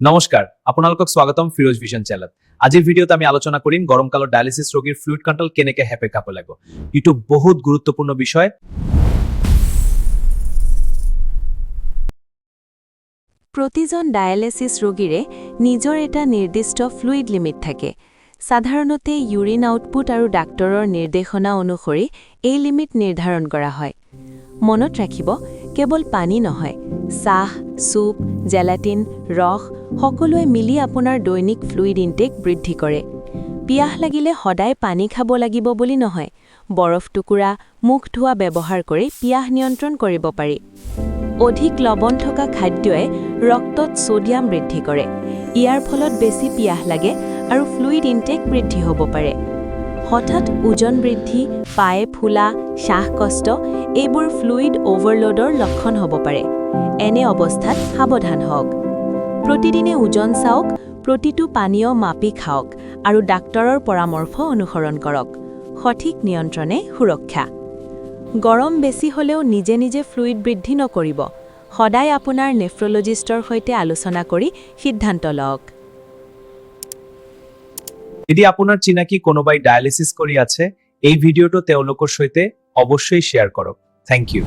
নমস্কাৰ আপোনালোকক স্বাগতম ফিৰোজ ভিজন চেনেলত। আজিৰ ভিডিঅ'ত আমি আলোচনা কৰিম গৰমকালত ডায়ালিসিস ৰোগীৰ ফ্লুইড কন্ট্ৰোল কেনেকে হেপে খাব লাগিব। ইটো বহুত গুৰুত্বপূৰ্ণ বিষয়। প্ৰতিজন ডায়ালিসিস ৰোগীৰে নিজৰ এটা নিৰ্দিষ্ট ফ্লুইড লিমিট থাকে। সাধাৰণতে ইউৰিন আউটপুট আৰু ডাক্তৰৰ নিৰ্দেশনা অনুসৰি এই লিমিট নিৰ্ধাৰণ কৰা হয়। মনত ৰাখিব, কেৱল পানী নহয়, চাহ, চুপ, জেলাটিন, ৰস সকলোৱে মিলি আপোনাৰ দৈনিক ফ্লুইড ইনটেক বৃদ্ধি কৰে। পিয়াহ লাগিলে সদায় পানী খাব লাগিব বুলি নহয়, বৰফ টুকুৰা, মুখ ধোৱা ব্যৱহাৰ কৰি পিয়াহ নিয়ন্ত্ৰণ কৰিব পাৰি। অধিক লৱণ থকা খাদ্যই ৰক্তত সোডিয়াম বৃদ্ধি কৰে। ইয়াৰ ফলত বেছি পিয়াহ লাগে আৰু ফ্লুইড ইনটেক বৃদ্ধি হ'ব পাৰে। হঠাৎ ওজন বৃদ্ধি, পায়ে ফুলা, শ্বাসকষ্ট এইবোৰ ফ্লুইড অভাৰলোডৰ লক্ষণ হ'ব পাৰে। এনে অৱস্থাত সাৱধান হওক। প্ৰতিদিনে ওজন চাওক, প্ৰতিটো পানীয় মাপি খাওক আৰু ডাক্তৰৰ পৰামৰ্শ অনুসৰণ কৰক। সঠিক নিয়ন্ত্ৰণে সুৰক্ষা। গৰম বেছি হ'লেও নিজে নিজে ফ্লুইড বৃদ্ধি নকৰিব। সদায় আপোনাৰ নেফ্ৰলজিষ্টৰ সৈতে আলোচনা কৰি সিদ্ধান্ত লওক। যদি আপোনাৰ চিনাকি কোনোবাই ডায়ালিসিস কৰি আছে, এই ভিডিঅ'টো তেওঁলোকৰ সৈতে অৱশ্যই শ্বেয়াৰ কৰক। Thank U.